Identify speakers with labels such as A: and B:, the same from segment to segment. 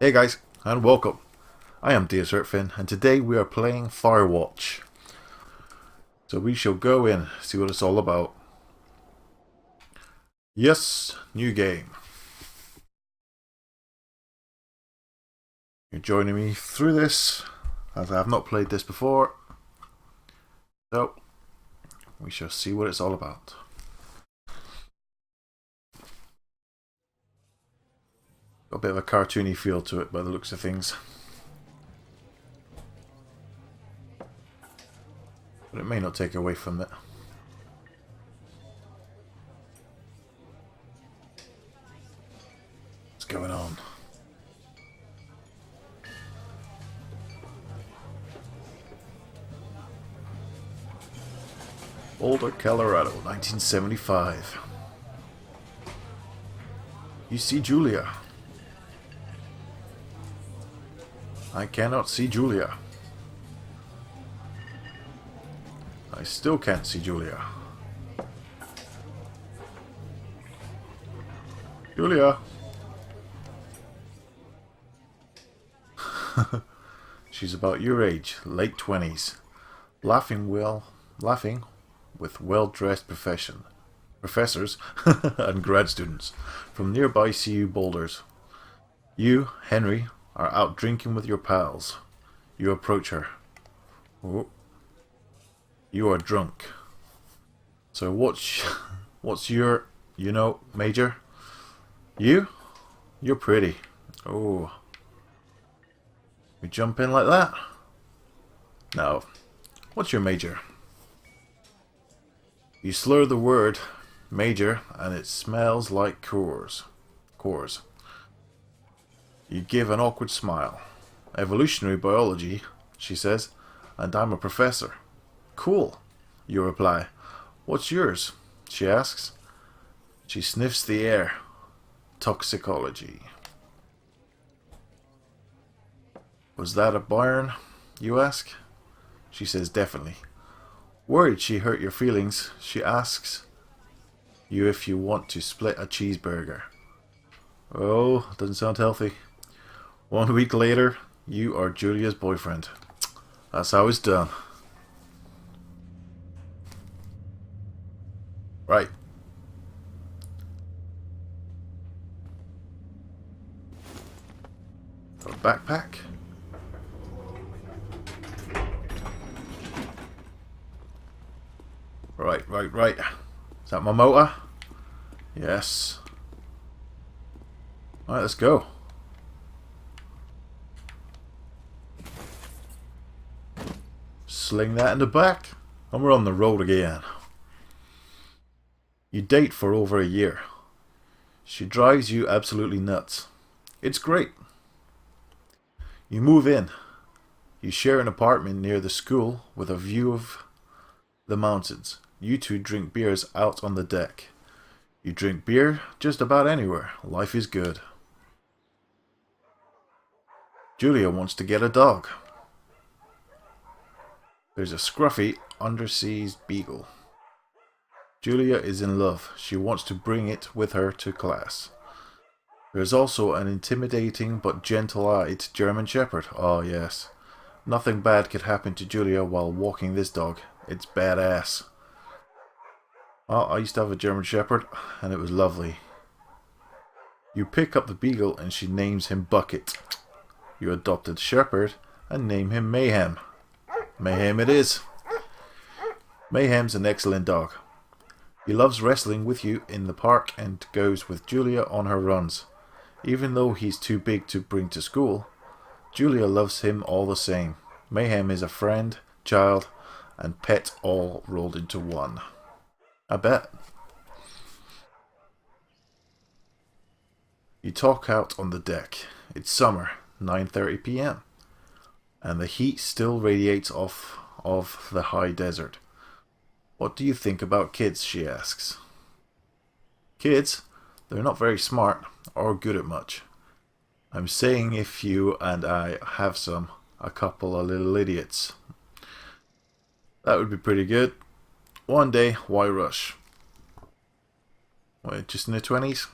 A: Hey guys, and welcome. I am DSRtfin, and today we are playing Firewatch. So we shall go in, see what it's all about. Yes, new game. You're joining me through this, as I have not played this before. So, we shall see what it's all about. Got a bit of a cartoony feel to it by the looks of things. But it may not take away from it. What's going on? Boulder, Colorado, 1975. You see Julia. I cannot see Julia. I still can't see Julia. Julia! She's about your age, late 20s. Laughing with well-dressed professors and grad students from nearby CU boulders. You, Henry, are out drinking with your pals. You approach her. Oh. You are drunk. So what's your, major? You? You're pretty. Oh. We jump in like that? Now, what's your major? You slur the word major and it smells like Coors. You give an awkward smile. Evolutionary biology, she says, and I'm a professor. Cool, you reply. What's yours? She asks. She sniffs the air. Toxicology. Was that a burn? You ask. She says definitely. Worried she hurt your feelings, she asks you if you want to split a cheeseburger. Oh, doesn't sound healthy. 1 week later, you are Julia's boyfriend. That's how it's done. Right. A backpack. Right. Is that my motor? Yes. Alright, let's go. Sling that in the back, and we're on the road again. You date for over a year. She drives you absolutely nuts. It's great. You move in. You share an apartment near the school with a view of the mountains. You two drink beers out on the deck. You drink beer just about anywhere. Life is good. Julia wants to get a dog. There's a scruffy undersea beagle. Julia is in love. She wants to bring it with her to class. There is also an intimidating but gentle-eyed German Shepherd. Oh yes. Nothing bad could happen to Julia while walking this dog. It's badass. Oh, I used to have a German Shepherd and it was lovely. You pick up the beagle and she names him Bucket. You adopted Shepherd and name him Mayhem. Mayhem it is. Mayhem's an excellent dog. He loves wrestling with you in the park and goes with Julia on her runs. Even though he's too big to bring to school, Julia loves him all the same. Mayhem is a friend, child, and pet all rolled into one. I bet. You talk out on the deck. It's summer, 9:30 p.m. and the heat still radiates off of the high desert. What do you think about kids? She asks. Kids? They're not very smart or good at much. I'm saying if you and I have a couple of little idiots. That would be pretty good. One day, why rush? Wait, just in the 20s?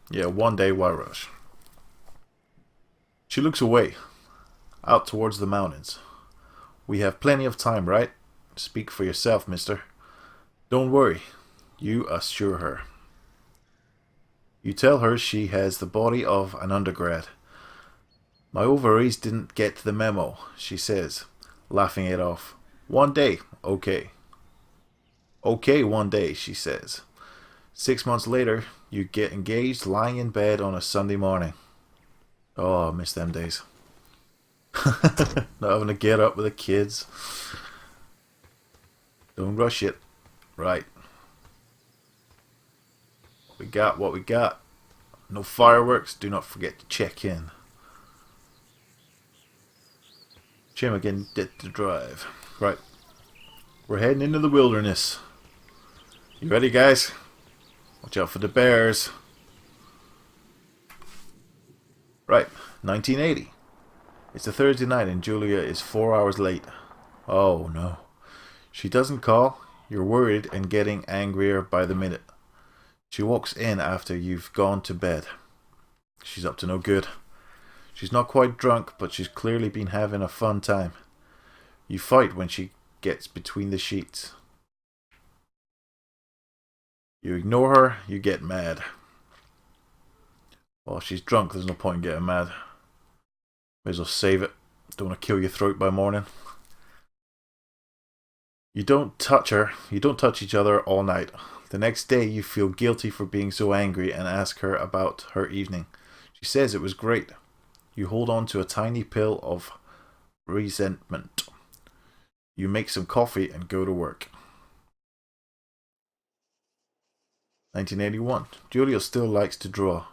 A: Yeah, one day, why rush? She looks away, out towards the mountains. We have plenty of time, right? Speak for yourself, mister. Don't worry, you assure her. You tell her she has the body of an undergrad. My ovaries didn't get the memo, she says, laughing it off. One day, okay. Okay, one day, she says. 6 months later, you get engaged lying in bed on a Sunday morning. Oh, I miss them days. Not having to get up with the kids. Don't rush it. Right. We got what we got. No fireworks. Do not forget to check in. Jim again did the drive. Right. We're heading into the wilderness. You ready, guys? Watch out for the bears. Right. 1980. It's a Thursday night and Julia is 4 hours late. Oh no. She doesn't call. You're worried and getting angrier by the minute. She walks in after you've gone to bed. She's up to no good. She's not quite drunk, but she's clearly been having a fun time. You fight when she gets between the sheets. You ignore her, you get mad. Well, she's drunk, there's no point in getting mad. May as well save it. Don't want to kill your throat by morning. You don't touch her. You don't touch each other all night. The next day you feel guilty for being so angry and ask her about her evening. She says it was great. You hold on to a tiny pill of resentment. You make some coffee and go to work. 1981. Julia still likes to draw.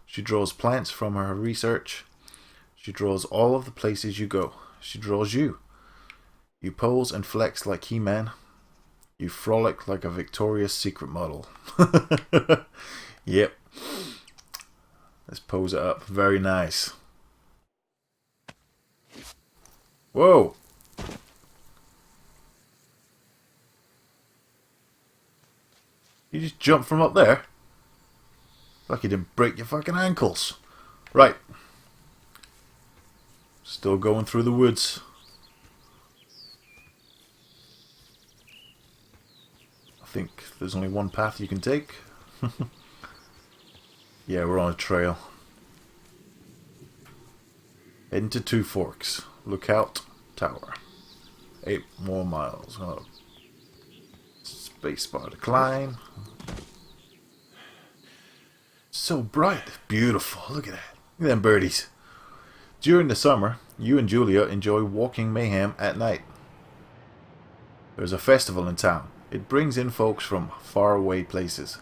A: She draws plants from her research. She draws all of the places you go. She draws you. You pose and flex like He-Man. You frolic like a Victoria's Secret model. Yep. Let's pose it up. Very nice. Whoa! You just jumped from up there? Like you didn't break your fucking ankles. Right. Still going through the woods. I think there's only one path you can take. Yeah, we're on a trail. Heading to Two Forks. Lookout Tower. 8 more miles. Oh. Spacebar to climb. So bright. Beautiful. Look at that. Look at them birdies. During the summer, you and Julia enjoy walking mayhem at night. There's a festival in town. It brings in folks from faraway places.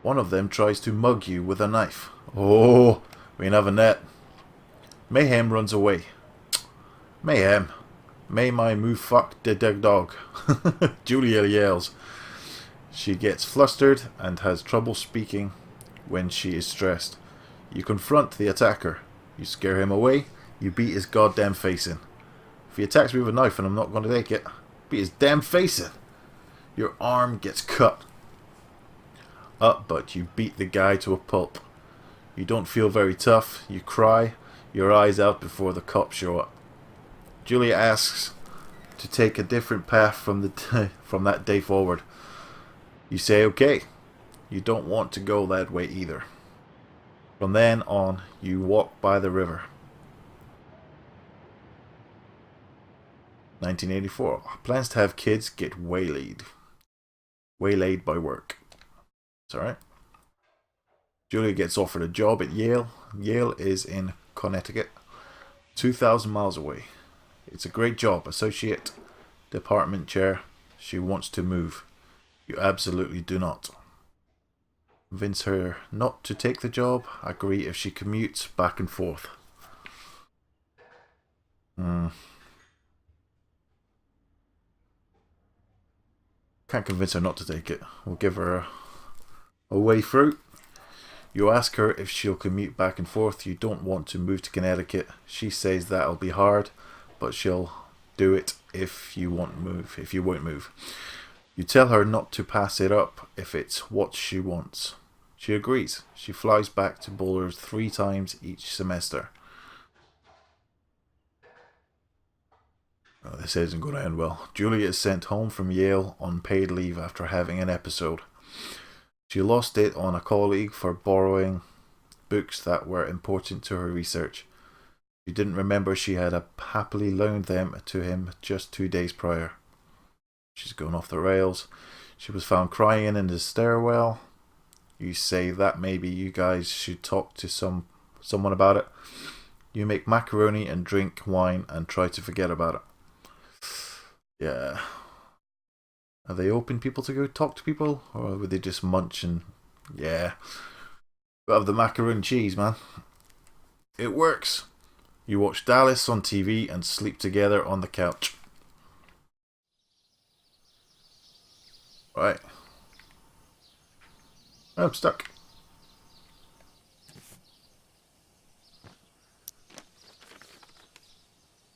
A: One of them tries to mug you with a knife. Oh, we ain't having that. Mayhem runs away. Mayhem. May my moo fuck the dead dog. Julia yells. She gets flustered and has trouble speaking when she is stressed. You confront the attacker. You scare him away. You beat his goddamn face in. If he attacks me with a knife and I'm not going to take it, beat his damn face in. Your arm gets cut up, but you beat the guy to a pulp. You don't feel very tough. You cry your eyes out before the cops show up. Julia asks to take a different path from that day forward. You say okay. You don't want to go that way either. From then on, you walk by the river. 1984. Plans to have kids get waylaid. Waylaid by work. It's alright. Julia gets offered a job at Yale. Yale is in Connecticut. 2,000 miles away. It's a great job. Associate department chair. She wants to move. You absolutely do not. Convince her not to take the job. Agree if she commutes back and forth. Can't convince her not to take it. We'll give her a way through. You ask her if she'll commute back and forth. You don't want to move to Connecticut. She says that'll be hard, but she'll do it if you won't move. You tell her not to pass it up if it's what she wants. She agrees. She flies back to Boulder 3 times each semester. Oh, this isn't going to end well. Julia is sent home from Yale on paid leave after having an episode. She lost it on a colleague for borrowing books that were important to her research. She didn't remember she had happily loaned them to him just 2 days prior. She's gone off the rails. She was found crying in the stairwell. You say that maybe you guys should talk to someone about it. You make macaroni and drink wine and try to forget about it. Yeah. Are they open people to go talk to people? Or would they just munch and... Yeah. But have the macaroni and cheese, man. It works. You watch Dallas on TV and sleep together on the couch. Right. I'm stuck.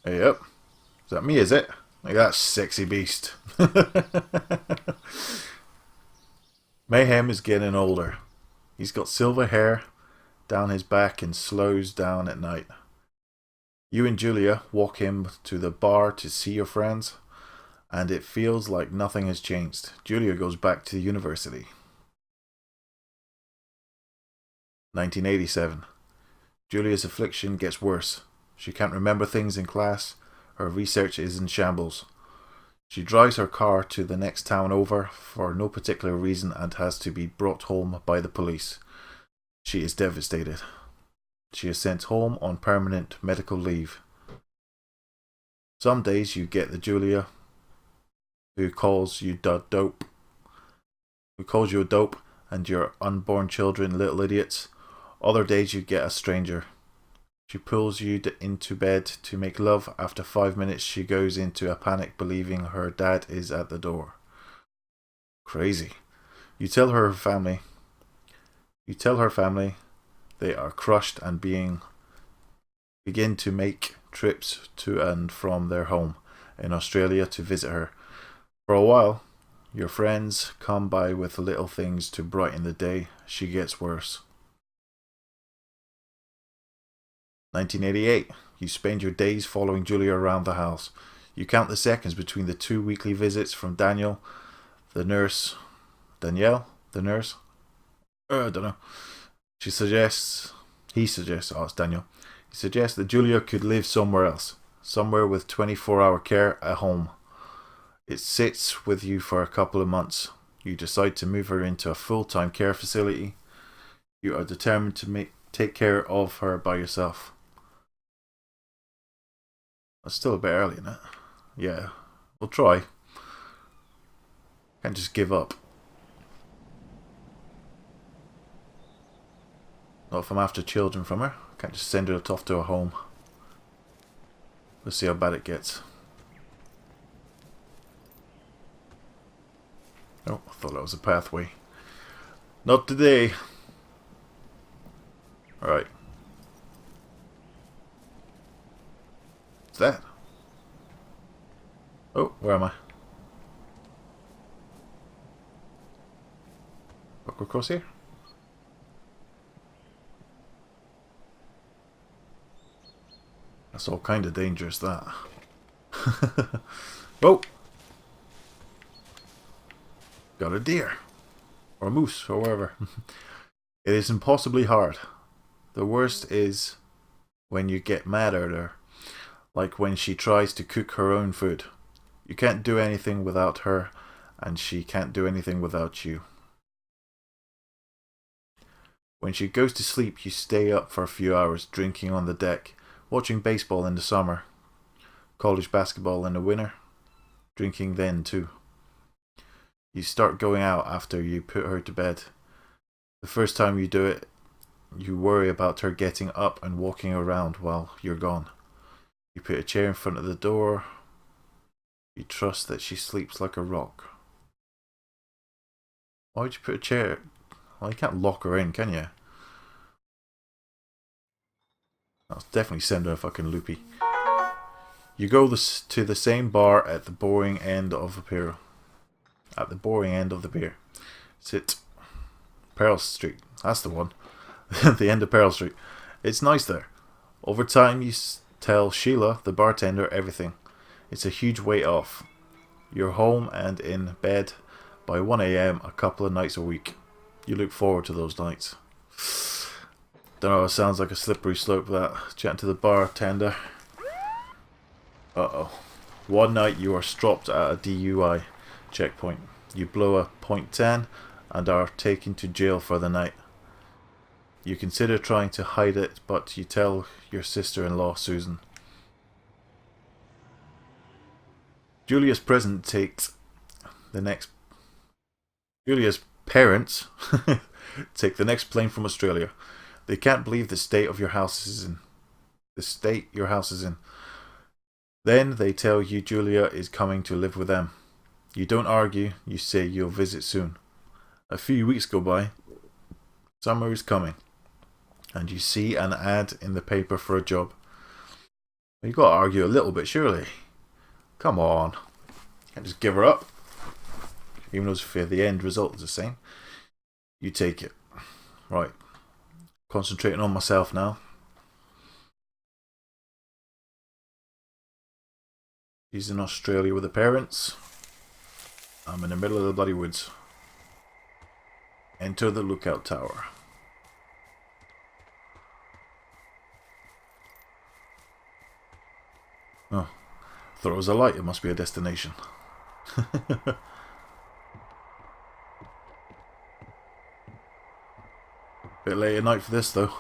A: Hey up. Is that me, is it? Like that sexy beast. Mayhem is getting older. He's got silver hair down his back and slows down at night. You and Julia walk him to the bar to see your friends, and it feels like nothing has changed. Julia goes back to university. 1987. Julia's affliction gets worse. She can't remember things in class. Her research is in shambles. She drives her car to the next town over for no particular reason and has to be brought home by the police. She is devastated. She is sent home on permanent medical leave. Some days you get the Julia who calls you a dope and your unborn children little idiots. Other days you get a stranger. She pulls you into bed to make love. After 5 minutes she goes into a panic believing her dad is at the door. Crazy. You tell her family. They are crushed and begin to make trips to and from their home in Australia to visit her. For a while, your friends come by with little things to brighten the day. She gets worse. 1988. You spend your days following Julia around the house. You count the seconds between the 2 weekly visits from Danielle, the nurse. I don't know. He suggests, it's Daniel. He suggests that Julia could live somewhere else. Somewhere with 24-hour care at home. It sits with you for a couple of months. You decide to move her into a full-time care facility. You are determined to take care of her by yourself. That's still a bit early, isn't it? Yeah, we'll try. Can't just give up. Not if I'm after children from her. Can't just send her off to a home. Let's see how bad it gets. Oh, I thought that was a pathway. Not today. Alright. What's that? Oh, where am I? Walk across here? That's all kind of dangerous, that. Oh! Got a deer. Or a moose, or whatever. It is impossibly hard. The worst is when you get mad at her. Like when she tries to cook her own food. You can't do anything without her, and she can't do anything without you. When she goes to sleep, you stay up for a few hours drinking on the deck. Watching baseball in the summer, college basketball in the winter, drinking then too. You start going out after you put her to bed. The first time you do it, you worry about her getting up and walking around while you're gone. You put a chair in front of the door. You trust that she sleeps like a rock. Why would you put a chair? Well, you can't lock her in, can you? I'll definitely send her a fucking loopy. You go to the same bar at the boring end of the pier. Sit. Pearl Street. That's the one. The end of Pearl Street. It's nice there. Over time you tell Sheila, the bartender, everything. It's a huge weight off. You're home and in bed by 1 AM a couple of nights a week. You look forward to those nights. Don't know, it sounds like a slippery slope that. Chatting to the bartender. Uh-oh. One night you are stopped at a DUI checkpoint. You blow a .10 and are taken to jail for the night. You consider trying to hide it, but you tell your sister-in-law, Susan. Julia's parents take the next plane from Australia. They can't believe the state your house is in. Then they tell you Julia is coming to live with them. You don't argue, you say you'll visit soon. A few weeks go by. Summer is coming. And you see an ad in the paper for a job. You got to argue a little bit, surely. Come on. Can't just give her up. Even though the end result is the same. You take it. Right. Concentrating on myself now. She's in Australia with her parents. I'm in the middle of the bloody woods. Enter the lookout tower. Oh, thought it was a light. It must be a destination. Bit late at night for this, though.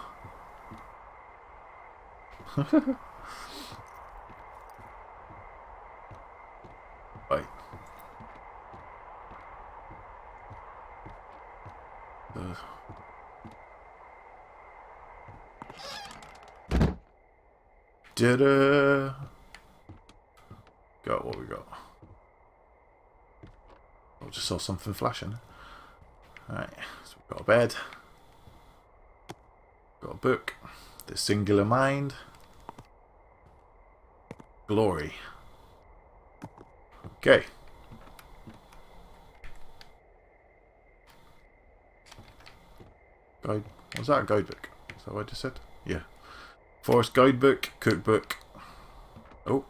A: Right. Got what we got. I just saw something flashing. Alright, so we've got a bed. Got a book. The Singular Mind. Glory. Okay. Guide. Was that a guidebook? Is that what I just said? Yeah. Forest guidebook, cookbook. Oh.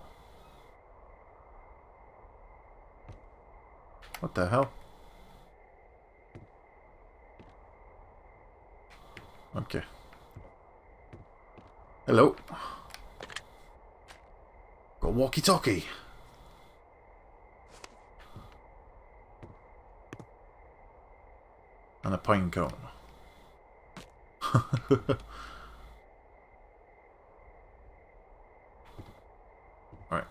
A: What the hell? Okay. Hello. Got a walkie-talkie. And a pine cone. Right.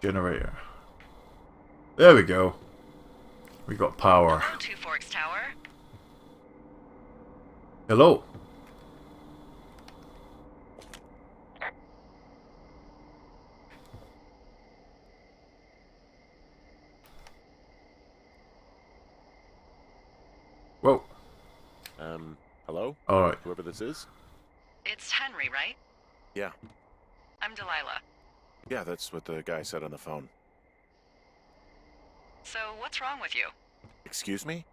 A: Generator. There we go. We got power.
B: Hello, Two Forks Tower.
A: Hello. Whoa.
C: Hello?
A: Alright.
C: Whoever this is?
B: It's Henry, right?
C: Yeah.
B: I'm Delilah.
C: Yeah, that's what the guy said on the phone.
B: So, what's wrong with you?
C: Excuse me?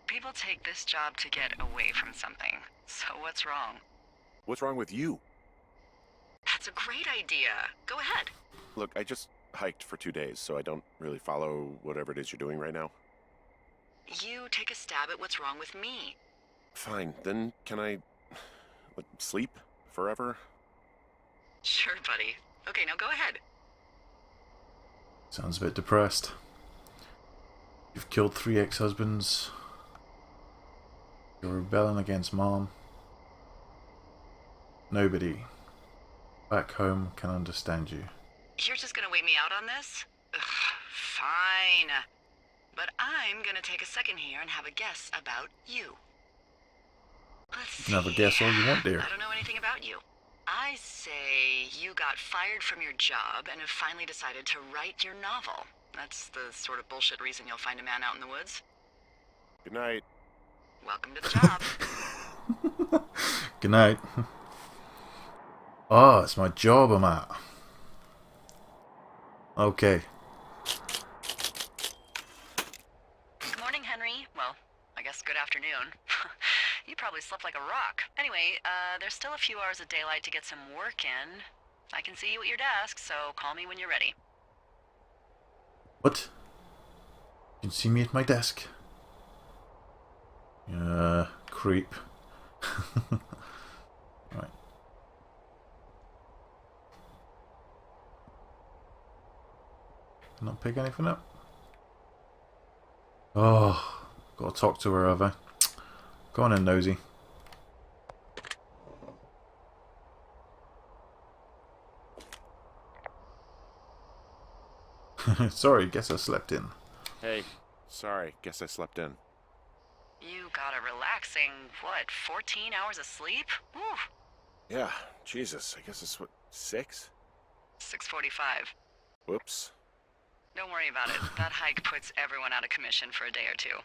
B: People take this job to get away from something. So, what's wrong?
C: What's wrong with you?
B: That's a great idea. Go ahead.
C: Look, I just hiked for 2 days, so I don't really follow whatever it is you're doing right now.
B: You take a stab at what's wrong with me.
C: Fine, then can I... sleep? Forever?
B: Sure, buddy. Okay, now go ahead.
A: Sounds a bit depressed. You've killed 3 ex-husbands. You're rebelling against Mom. Nobody back home can understand you.
B: You're just gonna wait me out on this? Ugh, fine. But I'm gonna take a second here and have a guess about you. Let's see.
A: You can have a guess all you want, dear.
B: I don't know anything about you. I say you got fired from your job and have finally decided to write your novel. That's the sort of bullshit reason you'll find a man out in the woods.
C: Good night.
B: Welcome to the job.
A: Good night. Oh, it's my job I'm at. Okay.
B: Good morning, Henry. Well, I guess good afternoon. You probably slept like a rock. Anyway, there's still a few hours of daylight to get some work in. I can see you at your desk, so call me when you're ready.
A: What? You can see me at my desk. Creep. Right. Not pick anything up. Oh, gotta talk to her, have I? Go on in, nosy. Sorry, guess I slept in.
C: Hey, sorry, guess I slept in.
B: You got a relaxing, 14 hours of sleep? Whew.
C: Yeah, Jesus, I guess it's what, 6?
B: 6:45.
C: Whoops.
B: Don't worry about it. That hike puts everyone out of commission for a day or two.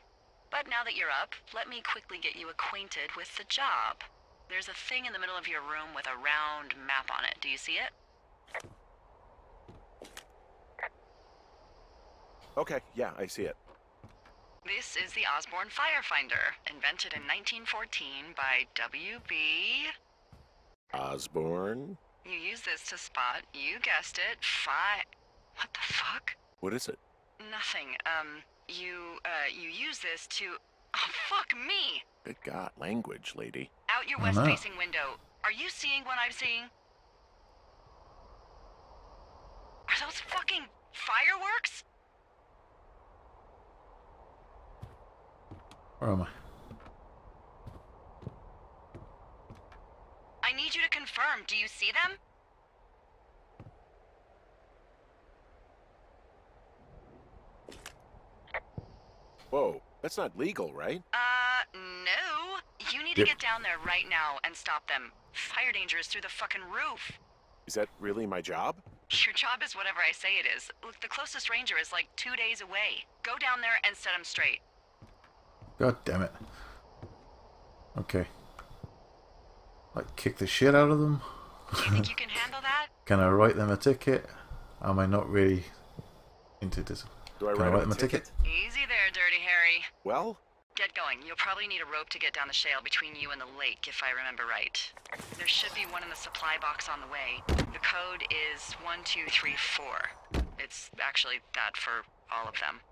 B: But now that you're up, let me quickly get you acquainted with the job. There's a thing in the middle of your room with a round map on it. Do you see it?
C: Okay, yeah, I see it.
B: This is the Osborne Firefinder, invented in 1914 by W.B.
C: Osborne?
B: You use this to spot, you guessed it, What the fuck?
C: What is it?
B: Nothing. You use this to... Oh, fuck me!
C: Good God, language, lady.
B: Out your
A: I know.
B: west-facing window. Are you seeing what I'm seeing? Are those fucking fireworks?
A: Where am I?
B: I need you to confirm. Do you see them?
C: Whoa, that's not legal, right?
B: No. You need to
A: Yep.
B: get down there right now and stop them. Fire danger is through the fucking roof.
C: Is that really my job?
B: Your job is whatever I say it is. Look, the closest ranger is like 2 days away. Go down there and set them straight.
A: God damn it. Okay. Like, kick the shit out of them?
B: You think you can handle that?
A: Can I write them a ticket? Am I not really into this?
C: Do I
A: Can I
C: write
A: write
C: him
A: them a ticket?
B: Easy there, Dirty Harry.
C: Well,
B: Get going. You'll probably need a rope to get down the shale between you and the lake, if I remember right. There should be one in the supply box on the way. The code is 1234. It's actually that for all of them.